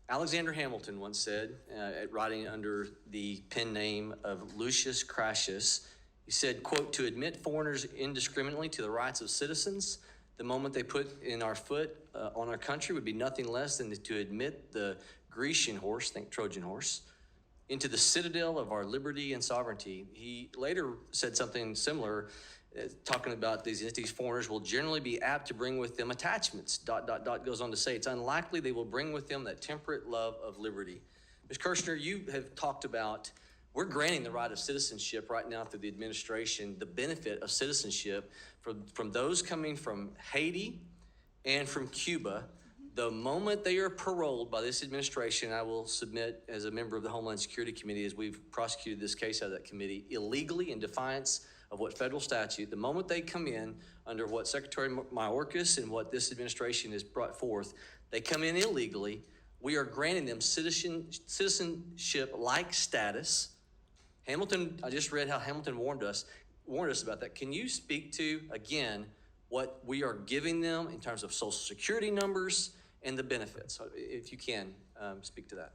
Alexander Hamilton once said, writing under the pen name of Lucius Crassus, he said, quote, "To admit foreigners indiscriminately to the rights of citizens the moment they put in our foot on our country would be nothing less than to admit the Grecian horse," think Trojan horse, "into the citadel of our liberty and sovereignty." He later said something similar, talking about these foreigners will generally be apt to bring with them attachments, ... goes on to say, it's unlikely they will bring with them that temperate love of liberty. Ms. Kirshner, you have talked about, we're granting the right of citizenship right now through the administration, the benefit of citizenship from those coming from Haiti and from Cuba. The moment they are paroled by this administration, I will submit as a member of the Homeland Security Committee, as we've prosecuted this case out of that committee, illegally in defiance of what federal statute, the moment they come in under what Secretary Mayorkas and what this administration has brought forth, they come in illegally. We are granting them citizenship-like status. Hamilton, I just read how Hamilton warned us about that. Can you speak to, again, what we are giving them in terms of Social Security numbers and the benefits, if you can speak to that?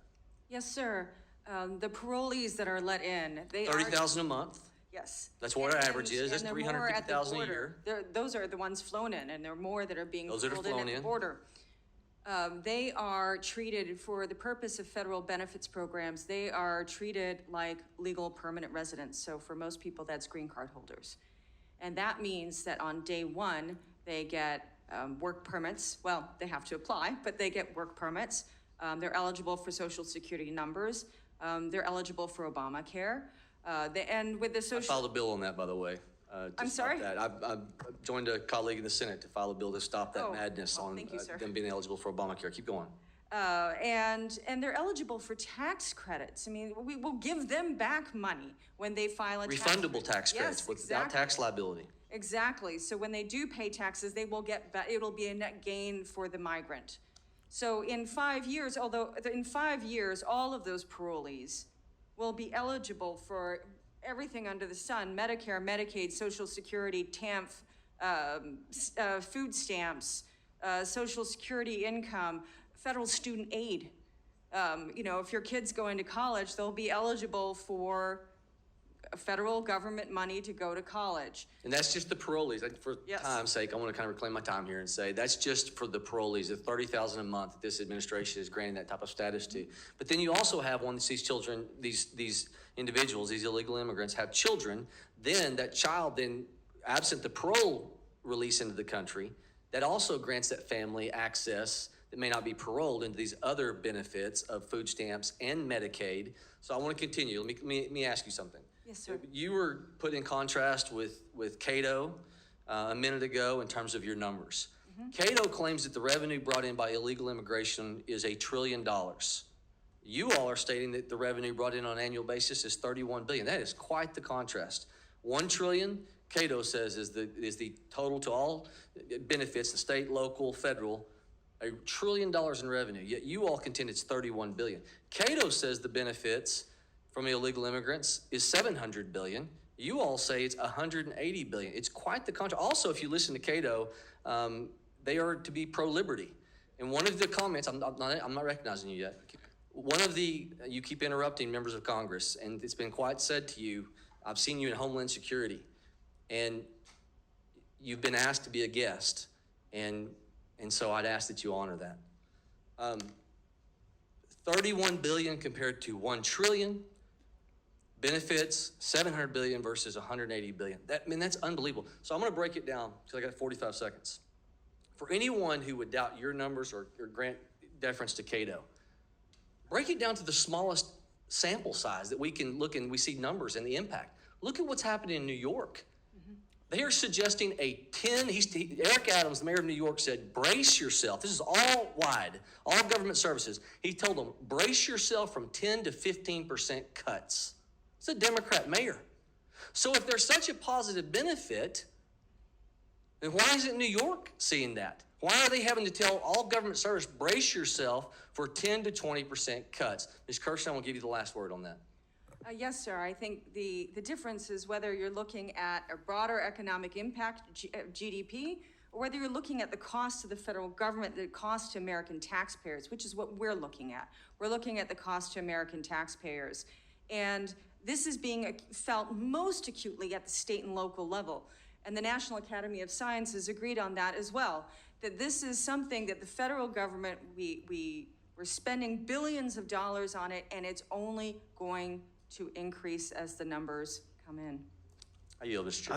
Yes, sir. The parolees that are let in, they $30,000 a month. Yes. That's what our average is. That's $350,000 a year. Those are the ones flown in, and there are more that are being those that are flown flown in at the border. They are treated, for the purpose of federal benefits programs, they are treated like legal permanent residents. So for most people, that's green card holders. And that means that on day one, they get work permits. Well, they have to apply, but they get work permits. They're eligible for Social Security numbers. They're eligible for Obamacare. And with the social... I filed a bill on that, by the way. I'm sorry? That. I've joined a colleague in the Senate to file a bill to stop that madness on thank you, sir. Them being eligible for Obamacare. Keep going. And they're eligible for tax credits. I mean, we will give them back money when they file a refundable tax credits without tax liability. Exactly. So when they do pay taxes, they will get it'll be a net gain for the migrant. So in 5 years, all of those parolees will be eligible for everything under the sun: Medicare, Medicaid, Social Security, TANF, food stamps, Social Security income, federal student aid. If your kid's going to college, they'll be eligible for federal government money to go to college. And that's just the parolees. For time's sake, I want to kind of reclaim my time here and say that's just for the parolees, the $30,000 a month that this administration is granting that type of status to. But then you also have, once these children, these individuals, these illegal immigrants have children, then that child, absent the parole release into the country, that also grants that family access that may not be paroled into these other benefits of food stamps and Medicaid. So I want to continue. Let me ask you something. Yes, sir. You were put in contrast with Cato a minute ago in terms of your numbers. Mm-hmm. Cato claims that the revenue brought in by illegal immigration is $1 trillion. You all are stating that the revenue brought in on an annual basis is $31 billion. That is quite the contrast. $1 trillion, Cato says, is the total to all benefits, the state, local, federal, $1 trillion in revenue. Yet you all contend it's $31 billion. Cato says the benefits from illegal immigrants is $700 billion. You all say it's $180 billion. It's quite the contrast. Also, if you listen to Cato, they are to be pro-liberty. And one of the comments, I'm not recognizing you yet. You keep interrupting members of Congress, and it's been quite said to you. I've seen you in Homeland Security, and you've been asked to be a guest, and so I'd ask that you honor that. $31 billion compared to $1 trillion. Benefits, $700 billion versus $180 billion. That's unbelievable. So I'm going to break it down because I got 45 seconds. For anyone who would doubt your numbers or grant deference to Cato, break it down to the smallest sample size that we can look and we see numbers and the impact. Look at what's happening in New York. Mm-hmm. They are suggesting Eric Adams, the mayor of New York, said, brace yourself. This is all wide, all government services. He told them, brace yourself from 10 to 15% cuts. It's a Democrat mayor. So if there's such a positive benefit, then why isn't New York seeing that? Why are they having to tell all government service, brace yourself for 10 to 20% cuts? Ms. Kirshner, I will give you the last word on that. Yes, sir. I think the difference is whether you're looking at a broader economic impact, GDP, or whether you're looking at the cost to the federal government, the cost to American taxpayers, which is what we're looking at. We're looking at the cost to American taxpayers. And this is being felt most acutely at the state and local level. And the National Academy of Sciences agreed on that as well, that this is something that the federal government, we're spending billions of dollars on it, and it's only going to increase as the numbers come in. I yield, Mr. Chair.